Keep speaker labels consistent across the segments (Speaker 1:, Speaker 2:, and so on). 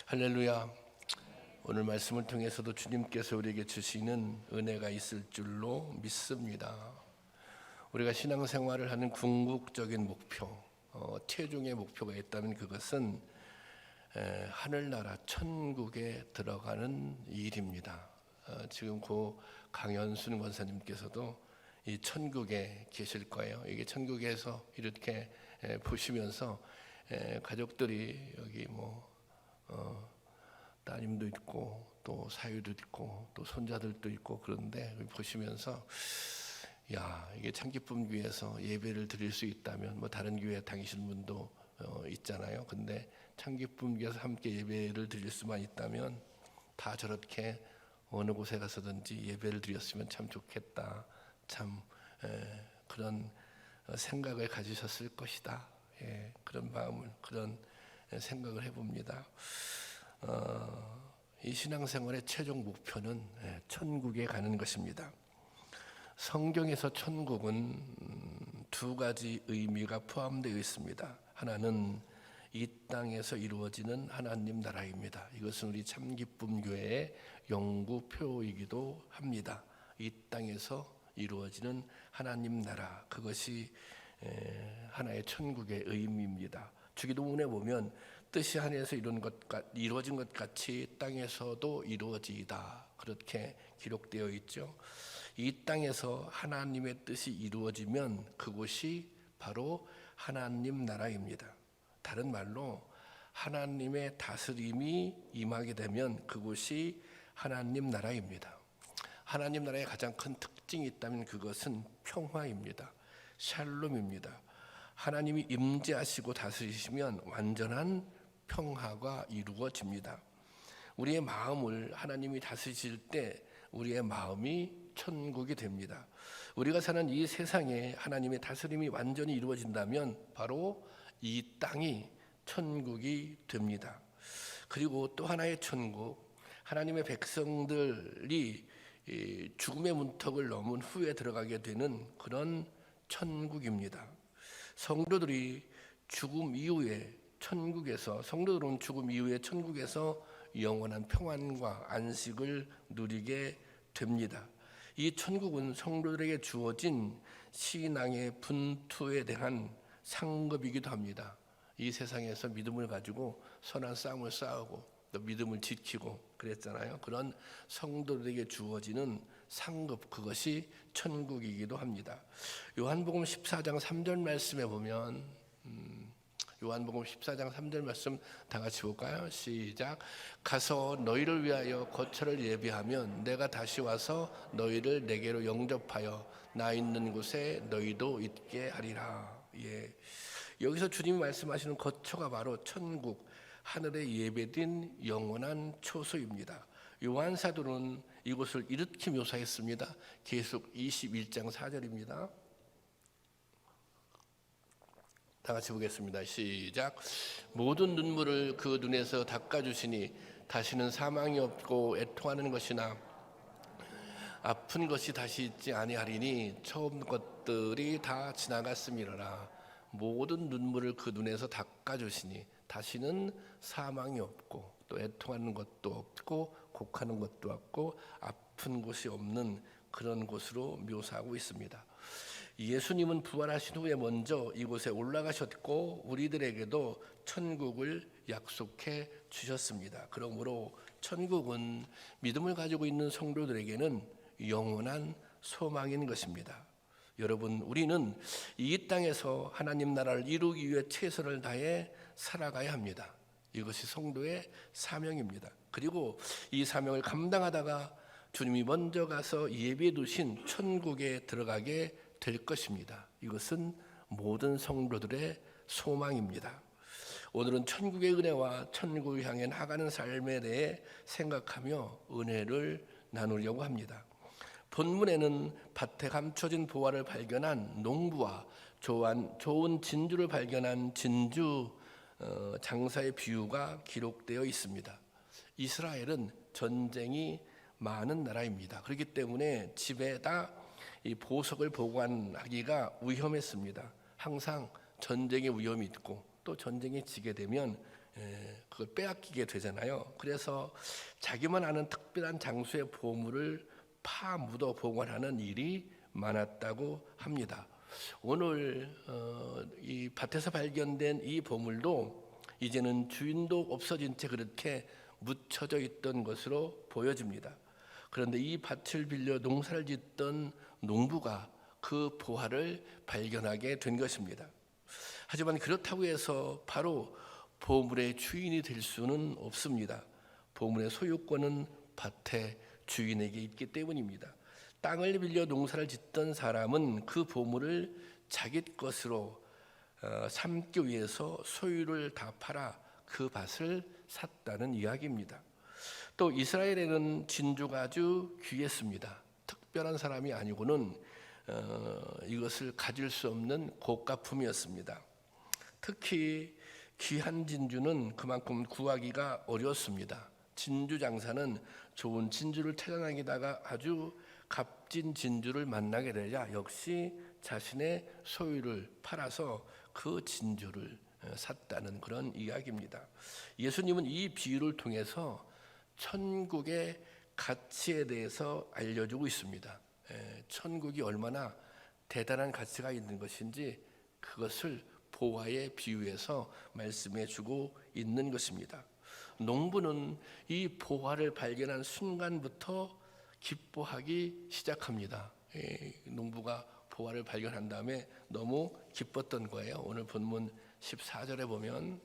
Speaker 1: 할렐루야. 오늘 말씀을 통해서도 주님께서 우리에게 주시는 은혜가 있을 줄로 믿습니다. 우리가 신앙생활을 하는 궁극적인 목표, 최종의 목표가 있다면 그것은 하늘나라 천국에 들어가는 일입니다. 지금 고 강현순 권사님께서도 이 천국에 계실 거예요. 이게 천국에서 이렇게 보시면서 가족들이 여기 따님도 있고 또 사유도 있고 또 손자들도 있고 그런데 보시면서 야, 이게 참기쁨 교회에서 예배를 드릴 수 있다면 다른 교회 다니시는 분도 있잖아요. 근데 참기쁨 교회에서 함께 예배를 드릴 수만 있다면 다 저렇게 어느 곳에 가서든지 예배를 드렸으면 참 좋겠다. 참 그런 생각을 가지셨을 것이다. 그런 마음을 그런 생각을 해봅니다. 이 신앙생활의 최종 목표는 천국에 가는 것입니다. 성경에서 천국은 두 가지 의미가 포함되어 있습니다. 하나는 이 땅에서 이루어지는 하나님 나라입니다. 이것은 우리 참기쁨 교회의 연구표이기도 합니다. 이 땅에서 이루어지는 하나님 나라, 그것이 하나의 천국의 의미입니다. 주기도문에 보면 뜻이 하늘에서 이루어진 것 같이 땅에서도 이루어지이다, 그렇게 기록되어 있죠. 이 땅에서 하나님의 뜻이 이루어지면 그곳이 바로 하나님 나라입니다. 다른 말로 하나님의 다스림이 임하게 되면 그곳이 하나님 나라입니다. 하나님 나라의 가장 큰 특징이 있다면 그것은 평화입니다. 샬롬입니다. 하나님이 임재하시고 다스리시면 완전한 평화가 이루어집니다. 우리의 마음을 하나님이 다스리실 때 우리의 마음이 천국이 됩니다. 우리가 사는 이 세상에 하나님의 다스림이 완전히 이루어진다면 바로 이 땅이 천국이 됩니다. 그리고 또 하나의 천국, 하나님의 백성들이 죽음의 문턱을 넘은 후에 들어가게 되는 그런 천국입니다. 성도들이 죽음 이후에 성도들은 죽음 이후에 천국에서 영원한 평안과 안식을 누리게 됩니다. 이 천국은 성도들에게 주어진 신앙의 분투에 대한 상급이기도 합니다. 이 세상에서 믿음을 가지고 선한 싸움을 싸우고 또 믿음을 지키고 그랬잖아요. 그런 성도들에게 주어지는 상급, 그것이 천국이기도 합니다. 요한복음 14장 3절 말씀에 보면 요한복음 14장 3절 말씀 다 같이 볼까요? 시작. 가서 너희를 위하여 거처를 예비하면 내가 다시 와서 너희를 내게로 영접하여 나 있는 곳에 너희도 있게 하리라. 여기서 주님이 말씀하시는 거처가 바로 천국, 하늘에 예배된 영원한 초소입니다. 요한 사도는 이곳을 이렇게 묘사했습니다. 계속 21장 4절입니다. 다 같이 보겠습니다. 시작. 모든 눈물을 그 눈에서 닦아주시니 다시는 사망이 없고 애통하는 것이나 아픈 것이 다시 있지 아니하리니 처음 것들이 다 지나갔음이로라. 모든 눈물을 그 눈에서 닦아주시니 다시는 사망이 없고 또 애통하는 것도 없고 곡하는 것도 없고 아픈 곳이 없는 그런 곳으로 묘사하고 있습니다. 예수님은 부활하신 후에 먼저 이곳에 올라가셨고 우리들에게도 천국을 약속해 주셨습니다. 그러므로 천국은 믿음을 가지고 있는 성도들에게는 영원한 소망인 것입니다. 여러분, 우리는 이 땅에서 하나님 나라를 이루기 위해 최선을 다해 살아가야 합니다. 이것이 성도의 사명입니다. 그리고 이 사명을 감당하다가 주님이 먼저 가서 예비해 두신 천국에 들어가게 될 것입니다. 이것은 모든 성도들의 소망입니다. 오늘은 천국의 은혜와 천국을 향해 나가는 삶에 대해 생각하며 은혜를 나누려고 합니다. 본문에는 밭에 감춰진 보화를 발견한 농부와 좋은 진주를 발견한 진주 장사의 비유가 기록되어 있습니다. 이스라엘은 전쟁이 많은 나라입니다. 그렇기 때문에 집에다 이 보석을 보관하기가 위험했습니다. 항상 전쟁의 위험이 있고 또 전쟁에 지게 되면 그걸 빼앗기게 되잖아요. 그래서 자기만 아는 특별한 장소의 보물을 파묻어 보관하는 일이 많았다고 합니다. 오늘 이 밭에서 발견된 이 보물도 이제는 주인도 없어진 채 그렇게 묻혀져 있던 것으로 보여집니다. 그런데 이 밭을 빌려 농사를 짓던 농부가 그 보화를 발견하게 된 것입니다. 하지만 그렇다고 해서 바로 보물의 주인이 될 수는 없습니다. 보물의 소유권은 밭의 주인에게 있기 때문입니다. 땅을 빌려 농사를 짓던 사람은 그 보물을 자기 것으로 삼기 위해서 소유를 다 팔아 그 밭을 샀다는 이야기입니다. 또 이스라엘에는 진주가 아주 귀했습니다. 특별한 사람이 아니고는 이것을 가질 수 없는 고가품이었습니다. 특히 귀한 진주는 그만큼 구하기가 어려웠습니다. 진주 장사는 좋은 진주를 찾아다니다가 아주 값진 진주를 만나게 되자 역시 자신의 소유를 팔아서 그 진주를 샀다는 그런 이야기입니다. 예수님은 이 비유를 통해서 천국의 가치에 대해서 알려주고 있습니다. 천국이 얼마나 대단한 가치가 있는 것인지 그것을 보화에 비유해서 말씀해 주고 있는 것입니다. 농부는 이 보화를 발견한 순간부터 기뻐하기 시작합니다. 농부가 보화를 발견한 다음에 너무 기뻤던 거예요. 오늘 본문 14절에 보면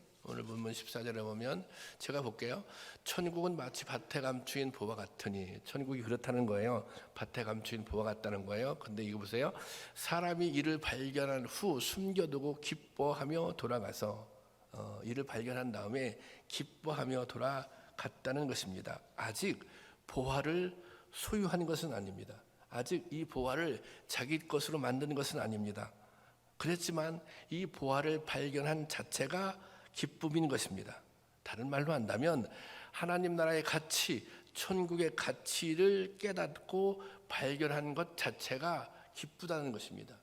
Speaker 1: 제가 볼게요. 천국은 마치 밭에 감추인 보화 같으니, 천국이 그렇다는 거예요. 밭에 감추인 보화 같다는 거예요. 근데 이거 보세요. 사람이 이를 발견한 후 숨겨두고 기뻐하며 돌아가서 이를 발견한 다음에 기뻐하며 돌아갔다는 것입니다. 아직 보화를 소유한 것은 아닙니다. 아직 이 보화를 자기 것으로 만드는 것은 아닙니다. 그랬지만 이 보화를 발견한 자체가 기쁨인 것입니다. 다른 말로 한다면 하나님 나라의 가치, 천국의 가치를 깨닫고 발견한 것 자체가 기쁘다는 것입니다.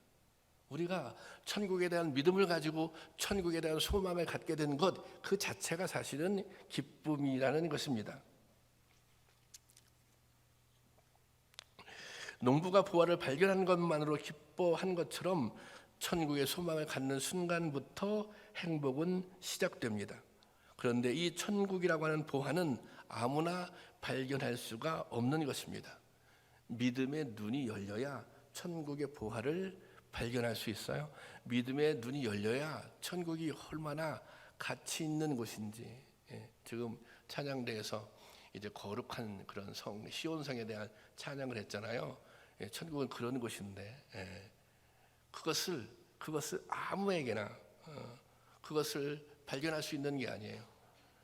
Speaker 1: 우리가 천국에 대한 믿음을 가지고 천국에 대한 소망을 갖게 된 것, 그 자체가 사실은 기쁨이라는 것입니다. 농부가 보화를 발견한 것만으로 기뻐한 것처럼 천국의 소망을 갖는 순간부터 행복은 시작됩니다. 그런데 이 천국이라고 하는 보화는 아무나 발견할 수가 없는 것입니다. 믿음의 눈이 열려야 천국의 보화를 발견할 수 있어요. 믿음의 눈이 열려야 천국이 얼마나 가치 있는 곳인지. 지금 찬양대에서 이제 거룩한 그런 성 시온성에 대한 찬양을 했잖아요. 천국은 그런 곳인데 그것을 아무에게나 그것을 발견할 수 있는 게 아니에요.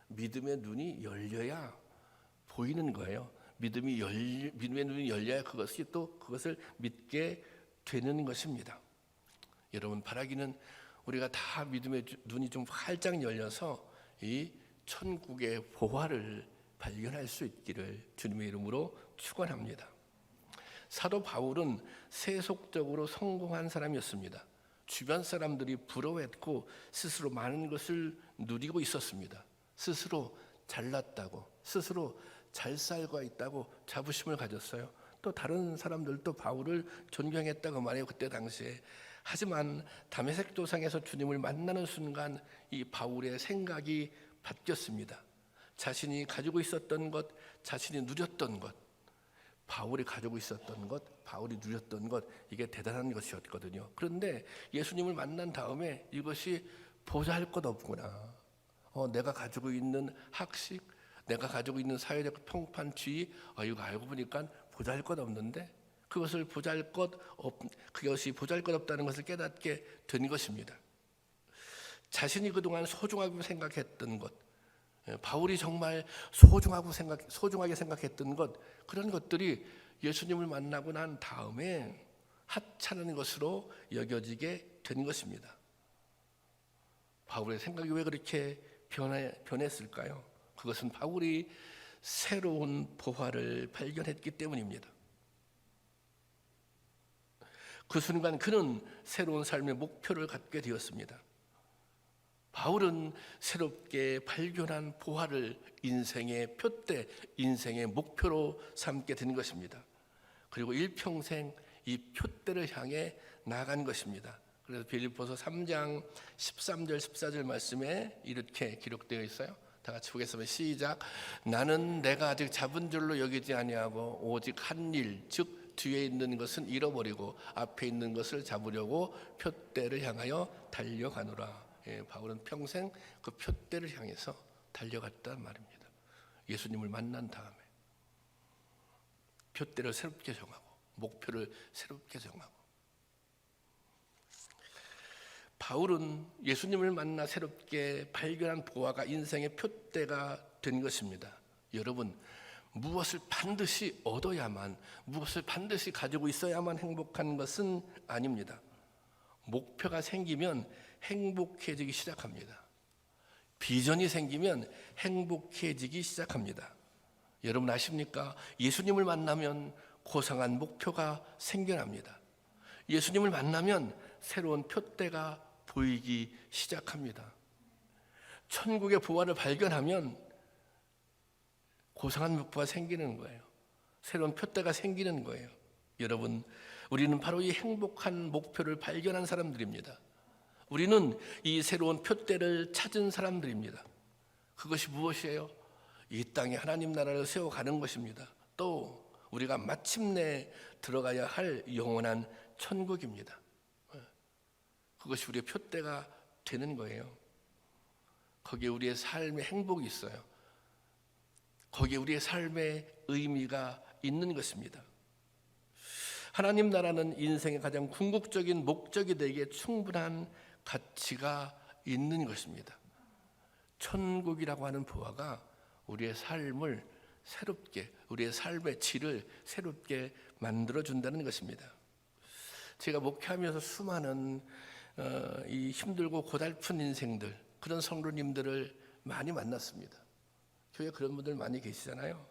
Speaker 1: 믿음의 눈이 열려야 보이는 거예요. 믿음의 눈이 열려야 그것을 믿게 되는 것입니다. 여러분, 바라기는 우리가 다 믿음의 눈이 좀 활짝 열려서 이 천국의 보화를 발견할 수 있기를 주님의 이름으로 축원합니다. 사도 바울은 세속적으로 성공한 사람이었습니다. 주변 사람들이 부러워했고 스스로 많은 것을 누리고 있었습니다. 스스로 잘났다고, 스스로 잘 살고 있다고 자부심을 가졌어요. 또 다른 사람들도 바울을 존경했다고 말해요, 그때 당시에. 하지만 다메섹 도상에서 주님을 만나는 순간 이 바울의 생각이 바뀌었습니다. 자신이 가지고 있었던 것, 자신이 누렸던 것, 바울이 가지고 있었던 것, 바울이 누렸던 것, 이게 대단한 것이었거든요. 그런데 예수님을 만난 다음에 이것이 보잘것없구나. 내가 가지고 있는 학식, 내가 가지고 있는 사회적 평판주의, 이거 알고 보니까 보잘것없는데 그것이 보잘것없다는 것을 깨닫게 된 것입니다. 자신이 그동안 소중하게 생각했던 것, 바울이 정말 소중하게 생각했던 것, 그런 것들이 예수님을 만나고 난 다음에 하찮은 것으로 여겨지게 된 것입니다. 바울의 생각이 왜 그렇게 변했을까요? 그것은 바울이 새로운 보화를 발견했기 때문입니다. 그 순간 그는 새로운 삶의 목표를 갖게 되었습니다. 바울은 새롭게 발견한 보화를 인생의 표대, 인생의 목표로 삼게 된 것입니다. 그리고 일평생 이 표대를 향해 나간 것입니다. 그래서 빌립보서 3장 13절 14절 말씀에 이렇게 기록되어 있어요. 다 같이 보겠습니다. 시작. 나는 내가 아직 잡은 줄로 여기지 아니하고 오직 한 일, 즉 뒤에 있는 것은 잃어버리고 앞에 있는 것을 잡으려고 표대를 향하여 달려가노라. 바울은 평생 그 표대를 향해서 달려갔단 말입니다. 예수님을 만난 다음에 표대를 새롭게 정하고 목표를 새롭게 정하고, 바울은 예수님을 만나 새롭게 발견한 보화가 인생의 표대가 된 것입니다. 여러분, 무엇을 반드시 얻어야만, 무엇을 반드시 가지고 있어야만 행복한 것은 아닙니다. 목표가 생기면 행복해지기 시작합니다. 비전이 생기면 행복해지기 시작합니다. 여러분 아십니까? 예수님을 만나면 고상한 목표가 생겨납니다. 예수님을 만나면 새로운 표대가 보이기 시작합니다. 천국의 보화를 발견하면 고상한 목표가 생기는 거예요. 새로운 표대가 생기는 거예요. 여러분, 우리는 바로 이 행복한 목표를 발견한 사람들입니다. 우리는 이 새로운 표대를 찾은 사람들입니다. 그것이 무엇이에요? 이 땅에 하나님 나라를 세워가는 것입니다. 또 우리가 마침내 들어가야 할 영원한 천국입니다. 그것이 우리의 표대가 되는 거예요. 거기에 우리의 삶의 행복이 있어요. 거기에 우리의 삶의 의미가 있는 것입니다. 하나님 나라는 인생의 가장 궁극적인 목적이 되기에 충분한 가치가 있는 것입니다. 천국이라고 하는 보화가 우리의 삶을 새롭게, 우리의 삶의 질을 새롭게 만들어준다는 것입니다. 제가 목회하면서 수많은 이 힘들고 고달픈 인생들, 그런 성도님들을 많이 만났습니다. 교회에 그런 분들 많이 계시잖아요.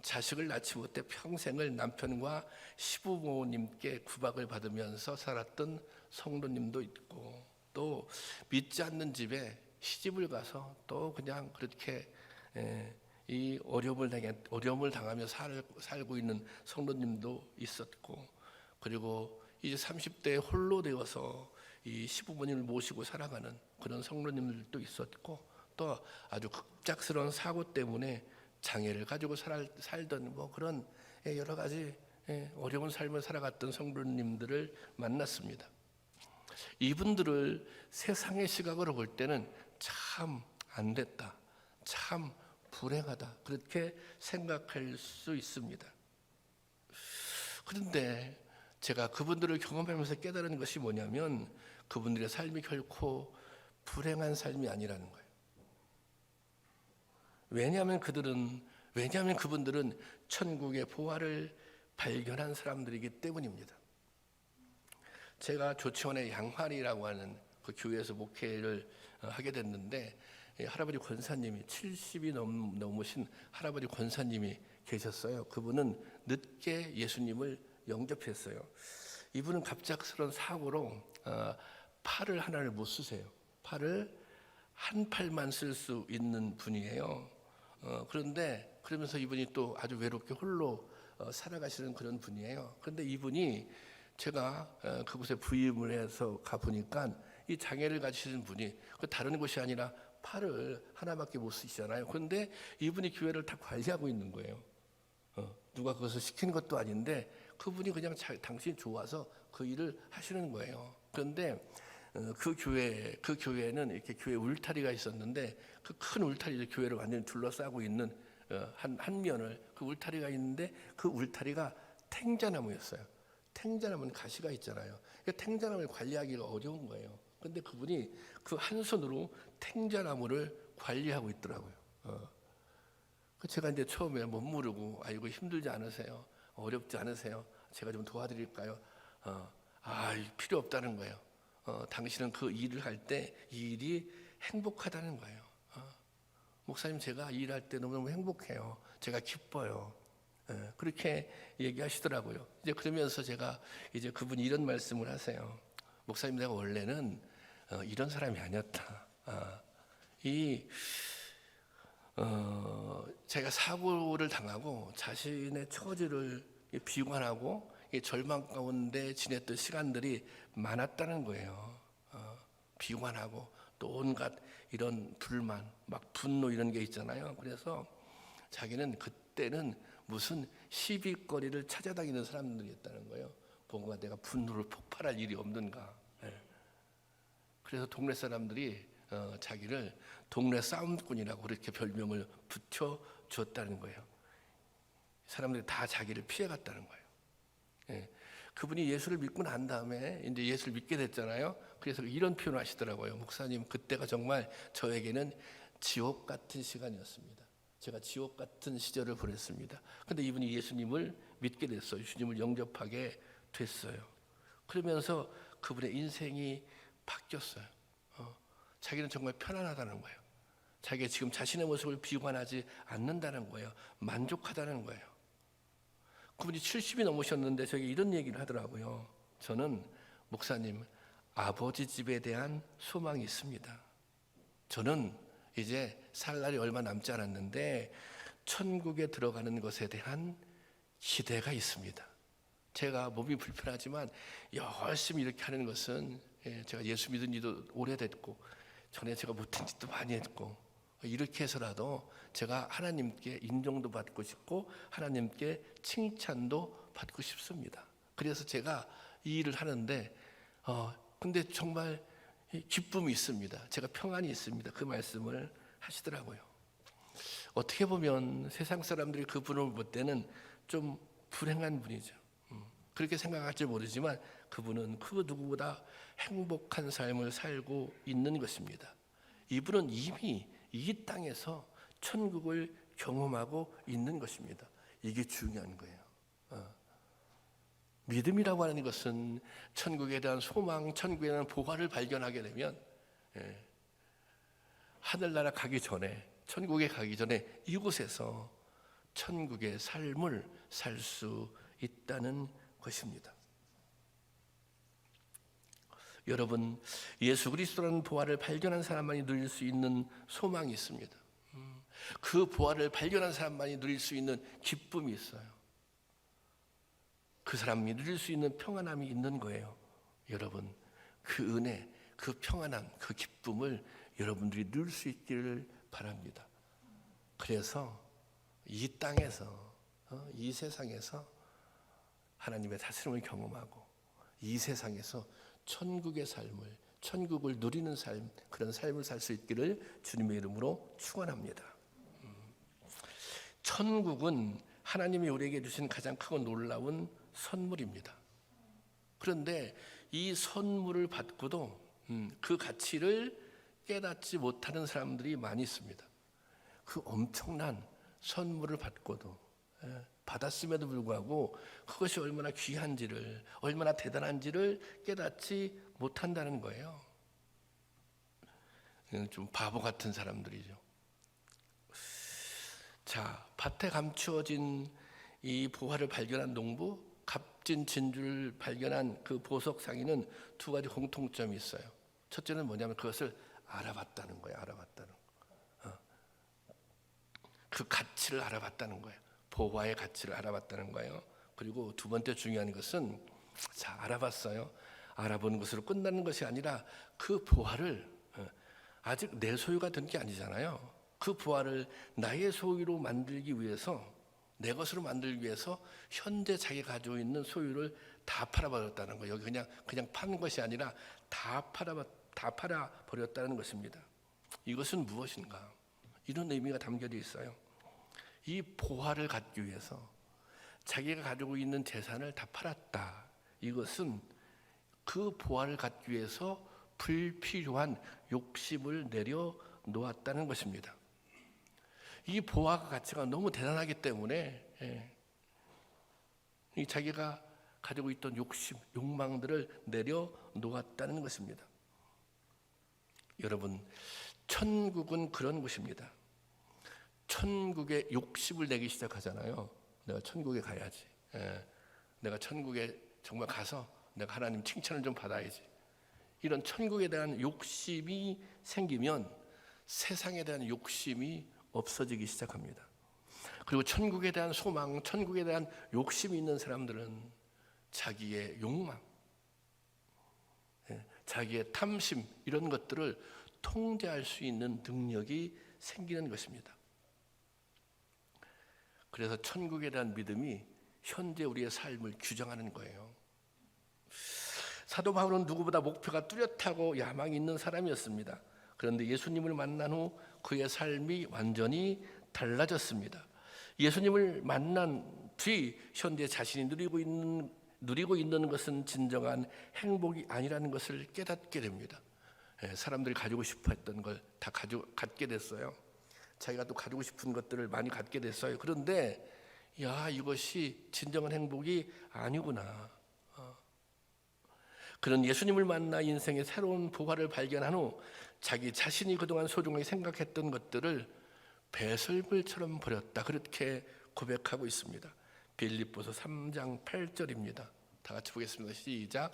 Speaker 1: 자식을 낳지 못해 평생을 남편과 시부모님께 구박을 받으면서 살았던 성도님도 있고, 또 믿지 않는 집에 시집을 가서 또 그냥 그렇게 이 어려움을 당하며 살고 있는 성도님도 있었고, 그리고 이제 30대에 홀로 되어서 이 시부모님을 모시고 살아가는 그런 성도님들도 있었고, 또 아주 급작스러운 사고 때문에 장애를 가지고 살던 뭐 그런 여러 가지 어려운 삶을 살아갔던 성도님들을 만났습니다. 이분들을 세상의 시각으로 볼 때는 참 안 됐다, 참 불행하다, 그렇게 생각할 수 있습니다. 그런데 제가 그분들을 경험하면서 깨달은 것이 뭐냐면, 그분들의 삶이 결코 불행한 삶이 아니라는 거예요. 왜냐하면 그분들은 천국의 보화를 발견한 사람들이기 때문입니다. 제가 조치원의 양환이라고 하는 그 교회에서 목회를 하게 됐는데, 할아버지 권사님이 70이 넘으신 할아버지 권사님이 계셨어요. 그분은 늦게 예수님을 영접했어요. 이분은 갑작스러운 사고로 팔을 하나를 못 쓰세요. 팔을 한 팔만 쓸 수 있는 분이에요. 그런데 그러면서 이분이 또 아주 외롭게 홀로 살아가시는 그런 분이에요. 그런데 이분이, 제가 그곳에 부임을 해서 가보니까 이 장애를 가지신 분이 다른 곳이 아니라 팔을 하나밖에 못 쓰시잖아요. 그런데 이분이 교회를 다 관리하고 있는 거예요. 누가 그것을 시키는 것도 아닌데 그분이 그냥 당신이 좋아서 그 일을 하시는 거예요. 그런데 그 교회는 이렇게 교회 울타리가 있었는데, 그 큰 울타리, 교회를 완전히 둘러싸고 있는 한 면을, 그 울타리가 있는데 그 울타리가 탱자나무였어요. 탱자나무는 가시가 있잖아요. 탱자나무를 관리하기가 어려운 거예요. 그런데 그분이 그 한 손으로 탱자나무를 관리하고 있더라고요. 제가 이제 처음에 못 모르고, 아이고 힘들지 않으세요? 어렵지 않으세요? 제가 좀 도와드릴까요? 필요 없다는 거예요. 당신은 그 일을 할 때 이 일이 행복하다는 거예요. 목사님, 제가 일할 때 너무너무 행복해요. 제가 기뻐요. 그렇게 얘기하시더라고요. 이제 그러면서 제가, 이제 그분이 이런 말씀을 하세요. 목사님, 내가 원래는 이런 사람이 아니었다. 제가 사고를 당하고 자신의 처지를 비관하고 절망 가운데 지냈던 시간들이 많았다는 거예요. 비관하고 또 온갖 이런 불만, 막 분노 이런 게 있잖아요. 그래서 자기는 그때는 무슨 시비거리를 찾아다니는 사람들이었다는 거예요. 뭔가 내가 분노를 폭발할 일이 없는가. 그래서 동네 사람들이 자기를 동네 싸움꾼이라고 그렇게 별명을 붙여줬다는 거예요. 사람들이 다 자기를 피해갔다는 거예요. 그분이 예수를 믿고 난 다음에 이제 예수를 믿게 됐잖아요. 그래서 이런 표현을 하시더라고요. 목사님, 그때가 정말 저에게는 지옥 같은 시간이었습니다. 제가 지옥 같은 시절을 보냈습니다. 근데 이분이 예수님을 믿게 됐어요. 주님을 영접하게 됐어요. 그러면서 그분의 인생이 바뀌었어요. 자기는 정말 편안하다는 거예요. 자기가 지금 자신의 모습을 비관하지 않는다는 거예요. 만족하다는 거예요. 그분이 70이 넘으셨는데 저에게 이런 얘기를 하더라고요. 저는 목사님, 아버지 집에 대한 소망이 있습니다. 저는 이제 살 날이 얼마 남지 않았는데 천국에 들어가는 것에 대한 기대가 있습니다. 제가 몸이 불편하지만 열심히 이렇게 하는 것은 제가 예수 믿은 지도 오래됐고 전에 제가 못한 짓도 많이 했고 이렇게 해서라도 제가 하나님께 인정도 받고 싶고 하나님께 칭찬도 받고 싶습니다. 그래서 제가 이 일을 하는데 근데 정말 기쁨이 있습니다. 제가 평안이 있습니다. 그 말씀을 하시더라고요. 어떻게 보면 세상 사람들이 그분을 볼 때는 좀 불행한 분이죠. 그렇게 생각할지 모르지만 그분은 그 누구보다 행복한 삶을 살고 있는 것입니다. 이분은 이미 이 땅에서 천국을 경험하고 있는 것입니다. 이게 중요한 거예요. 믿음이라고 하는 것은 천국에 대한 소망, 천국에 대한 보화를 발견하게 되면 하늘나라 가기 전에, 천국에 가기 전에 이곳에서 천국의 삶을 살 수 있다는 것입니다. 여러분, 예수 그리스도라는 보화를 발견한 사람만이 누릴 수 있는 소망이 있습니다. 그 보화를 발견한 사람만이 누릴 수 있는 기쁨이 있어요. 그 사람이 누릴 수 있는 평안함이 있는 거예요. 여러분, 그 은혜, 그 평안함, 그 기쁨을 여러분들이 누릴 수 있기를 바랍니다. 그래서 이 땅에서, 이 세상에서 하나님의 다스림을 경험하고 이 세상에서 천국의 삶을, 천국을 누리는 삶, 그런 삶을 살 수 있기를 주님의 이름으로 축원합니다. 천국은 하나님이 우리에게 주신 가장 크고 놀라운 선물입니다. 그런데 이 선물을 받고도 그 가치를 깨닫지 못하는 사람들이 많이 있습니다. 그 엄청난 선물을 받고도 받았음에도 불구하고 그것이 얼마나 귀한지를, 얼마나 대단한지를 깨닫지 못한다는 거예요. 좀 바보 같은 사람들이죠. 자, 밭에 감추어진 이 보화를 발견한 농부, 값진 진주를 발견한 그 보석 상인은 두 가지 공통점이 있어요. 첫째는 뭐냐면 그것을 알아봤다는 거예요. 알아봤다는 거. 그 가치를 알아봤다는 거예요. 보화의 가치를 알아봤다는 거예요. 그리고 두 번째 중요한 것은, 자, 알아봤어요. 알아보는 것으로 끝나는 것이 아니라 그 보화를 아직 내 소유가 된 게 아니잖아요. 그 보화를 나의 소유로 만들기 위해서, 내 것으로 만들기 위해서 현재 자기가 가지고 있는 소유를 다 팔아버렸다는 거예요. 여기 그냥 파는 것이 아니라 다 팔아버렸다는 것입니다. 이것은 무엇인가? 이런 의미가 담겨져 있어요. 이 보화를 갖기 위해서 자기가 가지고 있는 재산을 다 팔았다. 이것은 그 보화를 갖기 위해서 불필요한 욕심을 내려놓았다는 것입니다. 이 보화 가치가 너무 대단하기 때문에 이 자기가 가지고 있던 욕심, 욕망들을 내려놓았다는 것입니다. 여러분, 천국은 그런 곳입니다. 천국에 욕심을 내기 시작하잖아요. 내가 천국에 가야지. 내가 천국에 정말 가서 내가 하나님 칭찬을 좀 받아야지. 이런 천국에 대한 욕심이 생기면 세상에 대한 욕심이 없어지기 시작합니다. 그리고 천국에 대한 소망, 천국에 대한 욕심이 있는 사람들은 자기의 욕망, 자기의 탐심 이런 것들을 통제할 수 있는 능력이 생기는 것입니다. 그래서 천국에 대한 믿음이 현재 우리의 삶을 규정하는 거예요. 사도 바울은 누구보다 목표가 뚜렷하고 야망이 있는 사람이었습니다. 그런데 예수님을 만난 후 그의 삶이 완전히 달라졌습니다. 예수님을 만난 뒤 현재 자신이 누리고 있는 것은 진정한 행복이 아니라는 것을 깨닫게 됩니다. 사람들이 가지고 싶어 했던 걸 다 갖게 됐어요. 자기가 또 가지고 싶은 것들을 많이 갖게 됐어요. 그런데 이것이 진정한 행복이 아니구나. 그는 예수님을 만나 인생의 새로운 보화를 발견한 후 자기 자신이 그동안 소중하게 생각했던 것들을 배설물처럼 버렸다. 그렇게 고백하고 있습니다. 빌립보서 3장 8절입니다. 다 같이 보겠습니다. 시작.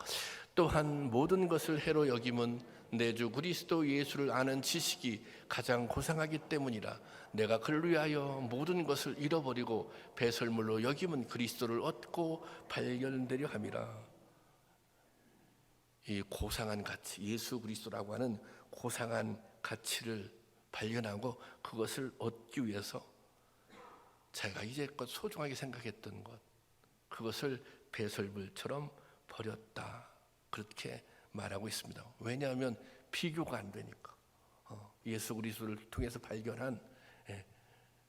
Speaker 1: 또한 모든 것을 해로 여김은 내 주 그리스도 예수를 아는 지식이 가장 고상하기 때문이라. 내가 그를 위하여 모든 것을 잃어버리고 배설물로 여김은 그리스도를 얻고 발견되려 함이라. 이 고상한 가치, 예수 그리스도라고 하는 고상한 가치를 발견하고 그것을 얻기 위해서 자기가 이제껏 소중하게 생각했던 것, 그것을 배설물처럼 버렸다. 그렇게 말하고 있습니다. 왜냐하면 비교가 안 되니까. 예수 그리스도를 통해서 발견한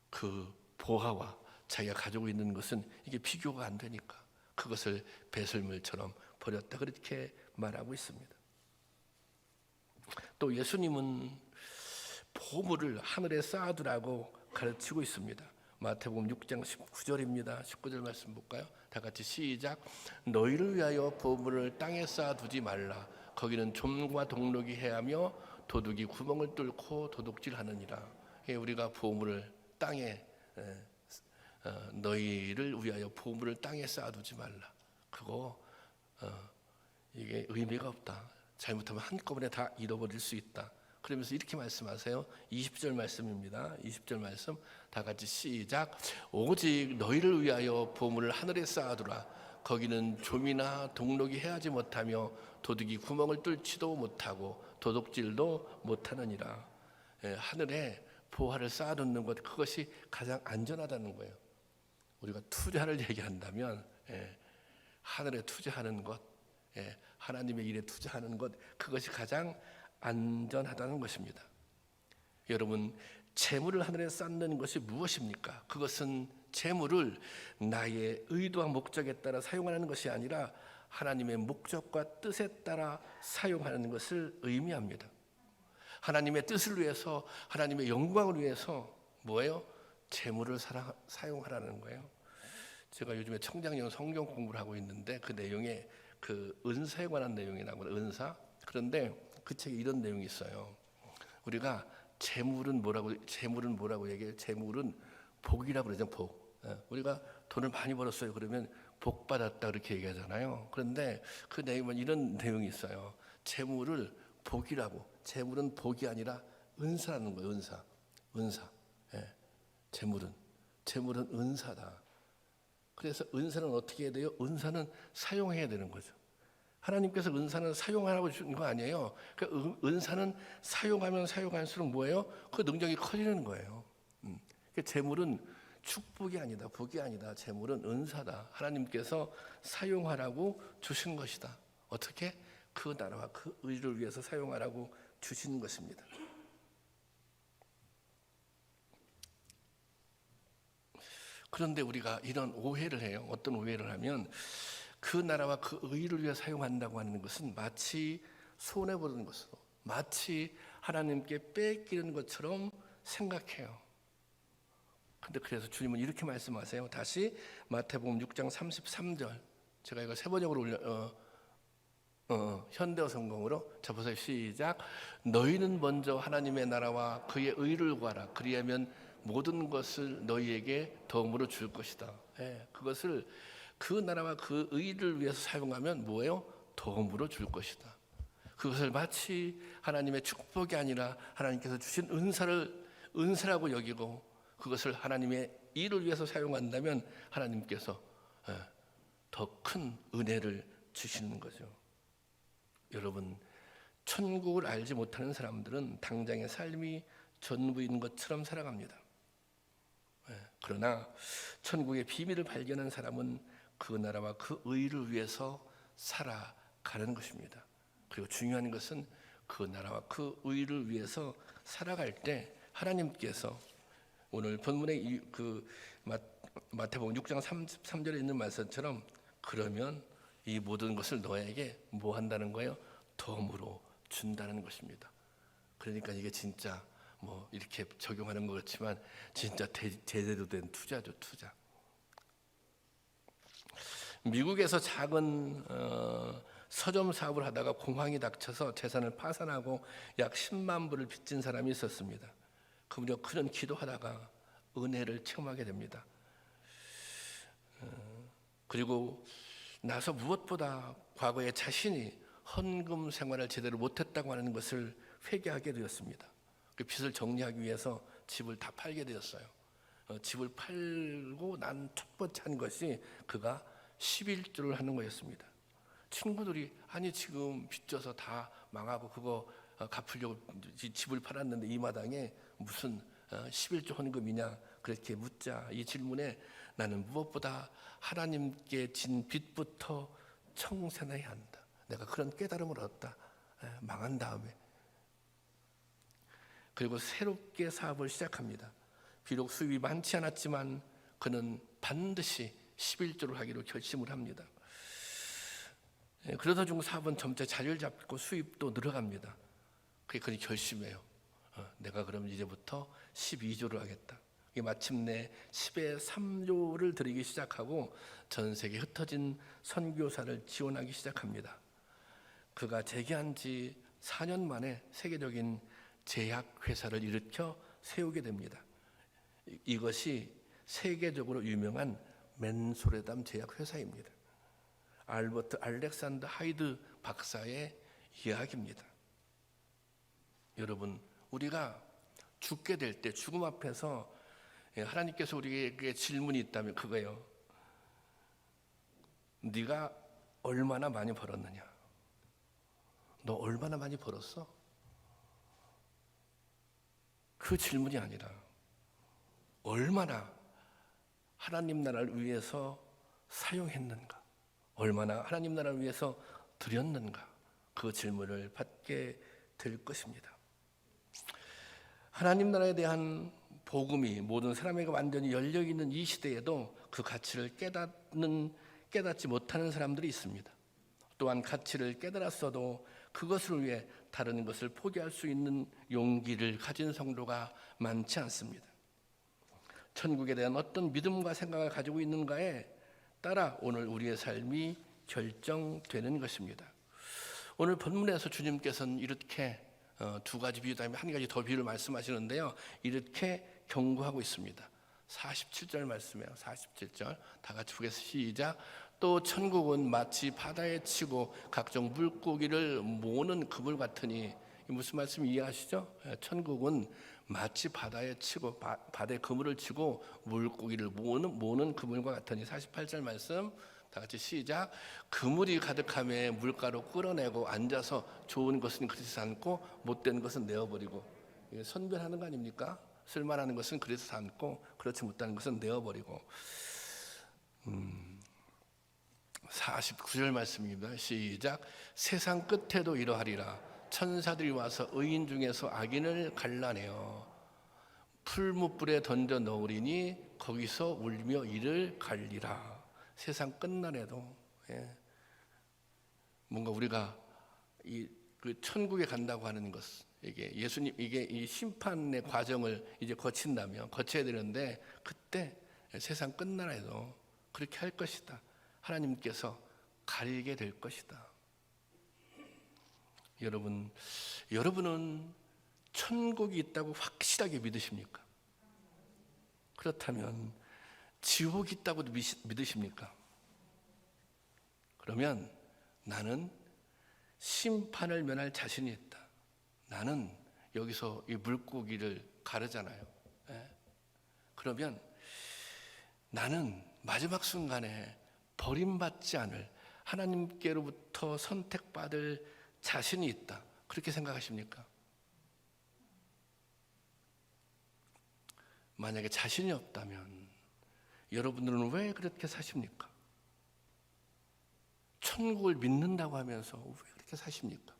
Speaker 1: 그 보화와 자기가 가지고 있는 것은 이게 비교가 안 되니까 그것을 배설물처럼 버렸다. 그렇게 말하고 있습니다. 또 예수님은 보물을 하늘에 쌓아두라고 가르치고 있습니다. 마태복음 6장 19절입니다. 19절 말씀 볼까요? 다 같이 시작. 너희를 위하여 보물을 땅에 쌓아두지 말라. 거기는 좀과 동록이 해하며 도둑이 구멍을 뚫고 도둑질하느니라. 우리가 보물을 땅에 너희를 위하여 보물을 땅에 쌓아두지 말라. 그거 이게 의미가 없다. 잘못하면 한꺼번에 다 잃어버릴 수 있다. 그러면서 이렇게 말씀하세요. 20절 말씀입니다. 20절 말씀 다 같이 시작. 오직 너희를 위하여 보물을 하늘에 쌓아두라. 거기는 좀이나 동록이 해하지 못하며 도둑이 구멍을 뚫지도 못하고 도둑질도 못하느니라. 하늘에 보화를 쌓아두는 것, 그것이 가장 안전하다는 거예요. 우리가 투자를 얘기한다면 하늘에 투자하는 것, 하나님의 일에 투자하는 것, 그것이 가장 안전하다는 것입니다. 여러분, 재물을 하늘에 쌓는 것이 무엇입니까? 그것은 재물을 나의 의도와 목적에 따라 사용하는 것이 아니라 하나님의 목적과 뜻에 따라 사용하는 것을 의미합니다. 하나님의 뜻을 위해서, 하나님의 영광을 위해서 뭐예요? 재물을 사용하라는 거예요. 제가 요즘에 청장용 성경 공부를 하고 있는데 그 내용에 그 은사에 관한 내용이 나오거든요. 은사. 그런데 그 책에 이런 내용이 있어요. 우리가 재물은 뭐라고 얘기해요? 재물은 복이라고 그러죠. 복. 우리가 돈을 많이 벌었어요. 그러면 복 받았다 그렇게 얘기하잖아요. 그런데 그 내용은 이런 내용이 있어요. 재물을 복이라고. 재물은 복이 아니라 은사라는 거예요. 은사. 재물은 은사다. 그래서 은사는 어떻게 해야 돼요? 은사는 사용해야 되는 거죠. 하나님께서 은사는 사용하라고 주신 거 아니에요. 그러니까 은사는 사용하면 사용할수록 뭐예요? 그 능력이 커지는 거예요. 그러니까 재물은 축복이 아니다, 복이 아니다. 재물은 은사다. 하나님께서 사용하라고 주신 것이다. 어떻게? 그 나라와 그 의를 위해서 사용하라고 주신 것입니다. 그런데 우리가 이런 오해를 해요. 어떤 오해를 하면 그 나라와 그 의를 위해 사용한다고 하는 것은 마치 손해보는 것으로, 마치 하나님께 뺏기는 것처럼 생각해요. 근데 그래서 주님은 이렇게 말씀하세요. 다시 마태복음 6장 33절. 제가 이거 세번역으로 현대어 성경으로 자 보세요. 시작. 너희는 먼저 하나님의 나라와 그의 의를 구하라. 그리하면 모든 것을 너희에게 덤으로 줄 것이다. 그것을 그 나라와 그 의를 위해서 사용하면 뭐예요? 덤으로 줄 것이다. 그것을 마치 하나님의 축복이 아니라 하나님께서 주신 은사라고 여기고 그것을 하나님의 일을 위해서 사용한다면 하나님께서 더 큰 은혜를 주시는 거죠. 여러분, 천국을 알지 못하는 사람들은 당장의 삶이 전부인 것처럼 살아갑니다. 그러나 천국의 비밀을 발견한 사람은 그 나라와 그 의를 위해서 살아가는 것입니다. 그리고 중요한 것은 그 나라와 그 의를 위해서 살아갈 때 하나님께서 오늘 본문의 마태복음 6장 33절에 있는 말씀처럼 그러면 이 모든 것을 너에게 뭐 한다는 거예요? 덤으로 준다는 것입니다. 그러니까 이게 진짜 뭐 이렇게 적용하는 것 같지만 진짜 제대로 된 투자죠, 투자. 미국에서 작은 서점 사업을 하다가 공황이 닥쳐서 재산을 파산하고 약 10만 불을 빚진 사람이 있었습니다. 그분이 그런 기도하다가 은혜를 체험하게 됩니다. 그리고 나서 무엇보다 과거에 자신이 헌금 생활을 제대로 못했다고 하는 것을 회개하게 되었습니다. 그 빚을 정리하기 위해서 집을 다 팔게 되었어요. 집을 팔고 난 첫 번째 한 것이 그가 11조를 하는 거였습니다. 친구들이 아니 지금 빚져서 다 망하고 그거 갚으려고 집을 팔았는데 이 마당에 무슨 11조 헌금이냐 그렇게 묻자 이 질문에 나는 무엇보다 하나님께 진 빚부터 청산해야 한다. 내가 그런 깨달음을 얻었다. 망한 다음에 그리고 새롭게 사업을 시작합니다. 비록 수입이 많지 않았지만 그는 반드시 11조를 하기로 결심을 합니다. 그러다 중 사업은 점차 자리를 잡고 수입도 늘어갑니다. 그게 결심해요. 내가 그럼 이제부터 12조를 하겠다. 마침내 10의 3조를 드리기 시작하고 전 세계에 흩어진 선교사를 지원하기 시작합니다. 그가 재기한 지 4년 만에 세계적인 제약회사를 일으켜 세우게 됩니다. 이것이 세계적으로 유명한 맨소레담 제약회사입니다. 알버트 알렉산더 하이드 박사의 이야기입니다. 여러분, 우리가 죽게 될 때 죽음 앞에서 하나님께서 우리에게 질문이 있다면 그거예요. 네가 얼마나 많이 벌었느냐? 너 얼마나 많이 벌었어? 그 질문이 아니라 얼마나 하나님 나라를 위해서 사용했는가? 얼마나 하나님 나라를 위해서 드렸는가? 그 질문을 받게 될 것입니다. 하나님 나라에 대한 복음이 모든 사람에게 완전히 열려 있는 이 시대에도 그 가치를 깨닫지 못하는 사람들이 있습니다. 또한 가치를 깨달았어도 그것을 위해 다른 것을 포기할 수 있는 용기를 가진 성도가 많지 않습니다. 천국에 대한 어떤 믿음과 생각을 가지고 있는가에 따라 오늘 우리의 삶이 결정되는 것입니다. 오늘 본문에서 주님께서는 이렇게 두 가지 비유 다음에 한 가지 더 비유를 말씀하시는데요. 이렇게 경고하고 있습니다. 47절 말씀이에요. 47절 다 같이 보겠습니다. 시작. 또 천국은 마치 바다에 치고 각종 물고기를 모으는 그물 같으니 무슨 말씀 이해하시죠? 천국은 마치 바다에 치고 바다에 그물을 치고 물고기를 모으는 그물과 같으니 48절 말씀 다 같이 시작. 그물이 가득함에 물가로 끌어내고 앉아서 좋은 것은 그릇에 담고 못된 것은 내어버리고 선별하는 거 아닙니까? 쓸만한 것은 그릇에 담고 그렇지 못한 것은 내어버리고 49절 말씀입니다. 시작. 세상 끝에도 이러하리라. 천사들이 와서 의인 중에서 악인을 갈라내어 풀무불에 던져 넣으리니 거기서 울며 이를 갈리라. 세상 끝날에도 뭔가 우리가 그 천국에 간다고 하는 것 이게 예수님 이게 이 심판의 과정을 이제 거쳐야 되는데 그때 세상 끝날에도 그렇게 할 것이다. 하나님께서 가리게 될 것이다. 여러분은 천국이 있다고 확실하게 믿으십니까? 그렇다면 지옥이 있다고도 믿으십니까? 그러면 나는 심판을 면할 자신이 있다. 나는 여기서 이 물고기를 가르잖아요. 예? 그러면 나는 마지막 순간에 버림받지 않을 하나님께로부터 선택받을 자신이 있다. 그렇게 생각하십니까? 만약에 자신이 없다면 여러분들은 왜 그렇게 사십니까? 천국을 믿는다고 하면서 왜 그렇게 사십니까?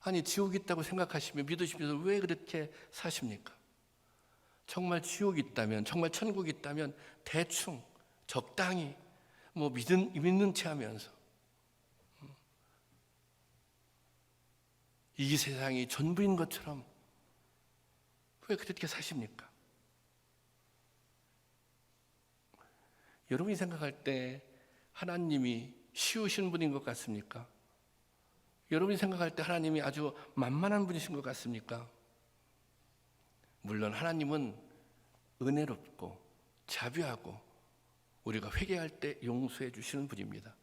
Speaker 1: 아니, 지옥이 있다고 생각하시면 믿으시면서 왜 그렇게 사십니까? 정말 지옥이 있다면, 정말 천국이 있다면 대충 적당히 믿는 체 하면서 이 세상이 전부인 것처럼 왜 그렇게 사십니까? 여러분이 생각할 때 하나님이 쉬우신 분인 것 같습니까? 여러분이 생각할 때 하나님이 아주 만만한 분이신 것 같습니까? 물론 하나님은 은혜롭고 자비하고 우리가 회개할 때 용서해 주시는 분입니다.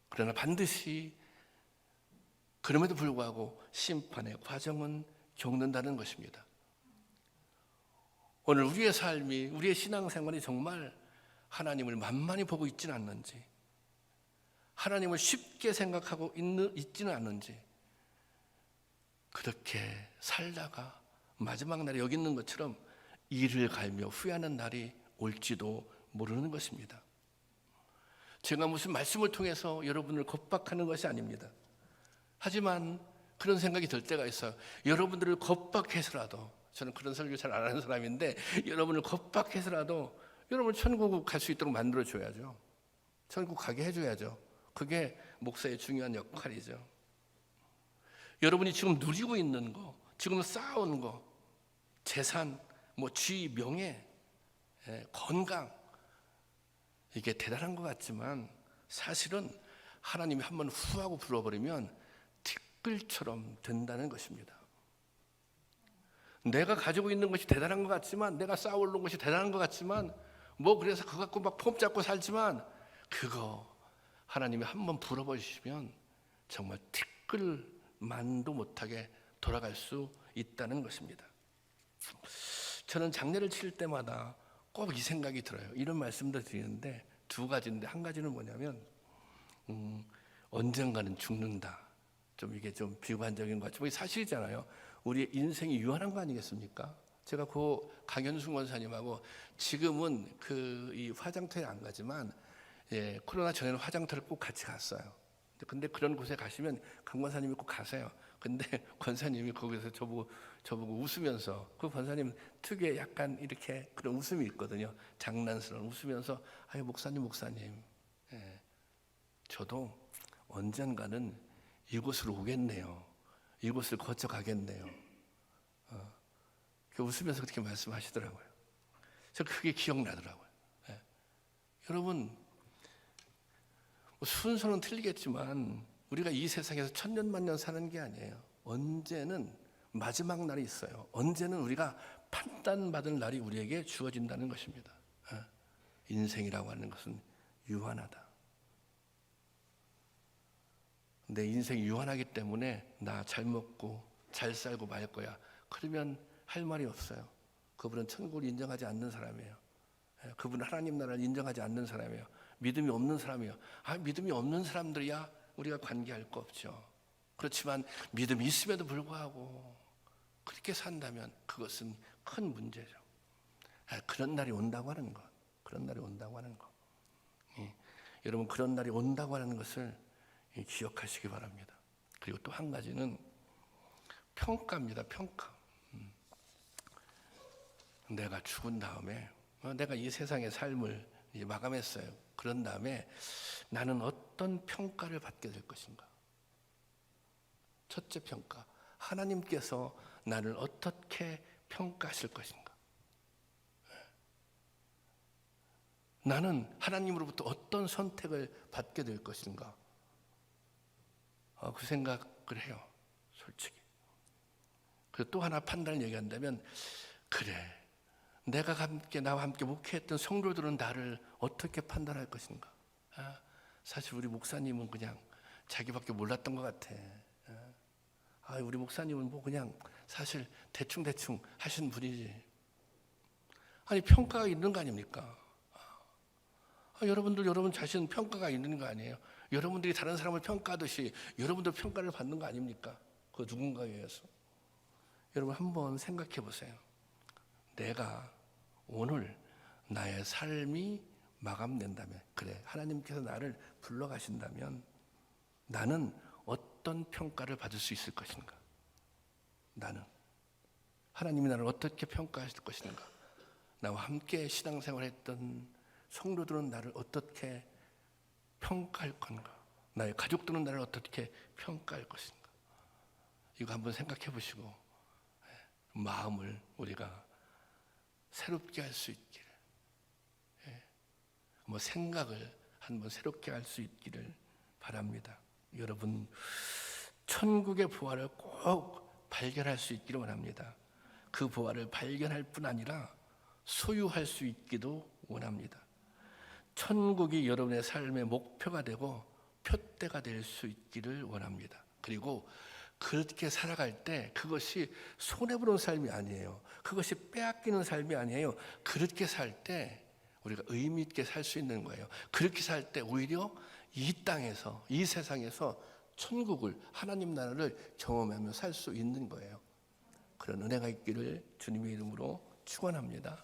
Speaker 1: 그러나 반드시 그럼에도 불구하고 심판의 과정은 겪는다는 것입니다. 오늘 우리의 삶이, 우리의 신앙생활이 정말 하나님을 만만히 보고 있지는 않는지, 하나님을 쉽게 생각하고 있지는 않는지, 그렇게 살다가 마지막 날에 여기 있는 것처럼 이를 갈며 후회하는 날이 올지도 모르는 것입니다. 제가 무슨 말씀을 통해서 여러분을 겁박하는 것이 아닙니다. 하지만 그런 생각이 들 때가 있어요. 여러분들을 겁박해서라도, 저는 그런 설교 잘 안 하는 사람인데, 여러분을 겁박해서라도 여러분 천국 갈 수 있도록 만들어줘야죠. 천국 가게 해줘야죠. 그게 목사의 중요한 역할이죠. 여러분이 지금 누리고 있는 거, 지금 쌓아온 거, 재산, 쥐, 명예, 건강, 이게 대단한 것 같지만 사실은 하나님이 한번 후하고 불어버리면 티끌처럼 된다는 것입니다. 내가 가지고 있는 것이 대단한 것 같지만, 내가 쌓아올린 것이 대단한 것 같지만, 그래서 그거 갖고 막 폼 잡고 살지만, 그거 하나님이 한번 불어버리시면 정말 티끌만도 못하게 돌아갈 수 있다는 것입니다. 저는 장례를 치를 때마다 꼭 이 생각이 들어요. 이런 말씀도 드리는데 두 가지인데, 한 가지는 뭐냐면 언젠가는 죽는다. 이게 좀 비관적인 것 같지만 사실이잖아요. 우리의 인생이 유한한 거 아니겠습니까? 제가 강현숙 원사님하고 지금은 이 화장터에 안 가지만, 코로나 전에는 화장터를 꼭 같이 갔어요. 근데 그런 곳에 가시면 강 권사님이 꼭 가세요. 근데 권사님이 거기서 저보고 웃으면서, 그 권사님 특유의 약간 이렇게 그런 웃음이 있거든요. 장난스러운 웃으면서, 아유 목사님, 저도 언젠가는 이곳으로 오겠네요. 이곳을 거쳐가겠네요. 웃으면서 그렇게 말씀하시더라고요. 저 그게 기억나더라고요. 여러분, 순서는 틀리겠지만 우리가 이 세상에서 천년 만년 사는 게 아니에요. 언제는 마지막 날이 있어요. 언제는 우리가 판단받을 날이 우리에게 주어진다는 것입니다. 인생이라고 하는 것은 유한하다. 내 인생이 유한하기 때문에 나 잘 먹고 잘 살고 말 거야, 그러면 할 말이 없어요. 그분은 천국을 인정하지 않는 사람이에요. 그분은 하나님 나라를 인정하지 않는 사람이에요. 믿음이 없는 사람이에요. 믿음이 없는 사람들이야 우리가 관계할 거 없죠. 그렇지만 믿음이 있음에도 불구하고 그렇게 산다면 그것은 큰 문제죠. 그런 날이 온다고 하는 것, 그런 날이 온다고 하는 것. 여러분, 그런 날이 온다고 하는 것을 기억하시기 바랍니다. 그리고 또 한 가지는 평가입니다. 평가. 내가 죽은 다음에, 내가 이 세상의 삶을 이제 마감했어요. 그런 다음에 나는 어떤 평가를 받게 될 것인가? 첫째 평가, 하나님께서 나를 어떻게 평가하실 것인가? 나는 하나님으로부터 어떤 선택을 받게 될 것인가? 그 생각을 해요, 솔직히. 그리고 또 하나 판단을 얘기한다면, 그래, 나와 함께 목회했던 성도들은 나를 어떻게 판단할 것인가? 사실 우리 목사님은 그냥 자기밖에 몰랐던 것 같아. 아, 우리 목사님은 뭐 그냥 사실 대충 하신 분이지. 아니, 평가가 있는 거 아닙니까? 여러분들 여러분 자신 평가가 있는 거 아니에요? 여러분들이 다른 사람을 평가하듯이 여러분들 평가를 받는 거 아닙니까? 그 누군가에 의해서. 여러분 한번 생각해 보세요. 내가 오늘 나의 삶이 마감된다면, 그래, 하나님께서 나를 불러가신다면 나는 어떤 평가를 받을 수 있을 것인가? 나는 하나님이 나를 어떻게 평가하실 것인가? 나와 함께 신앙생활했던 성도들은 나를 어떻게 평가할 건가? 나의 가족들은 나를 어떻게 평가할 것인가? 이거 한번 생각해 보시고 마음을 우리가 새롭게 할 수 있기를, 뭐 생각을 한번 새롭게 할 수 있기를 바랍니다. 여러분, 천국의 부활을 꼭 발견할 수 있기를 원합니다. 그 부활을 발견할 뿐 아니라 소유할 수 있기도 원합니다. 천국이 여러분의 삶의 목표가 되고 표대가 될 수 있기를 원합니다. 그리고 그렇게 살아갈 때 그것이 손해보는 삶이 아니에요. 그것이 빼앗기는 삶이 아니에요. 그렇게 살 때 우리가 의미 있게 살 수 있는 거예요. 그렇게 살 때 오히려 이 땅에서, 이 세상에서 천국을, 하나님 나라를 경험하며 살 수 있는 거예요. 그런 은혜가 있기를 주님의 이름으로 축원합니다.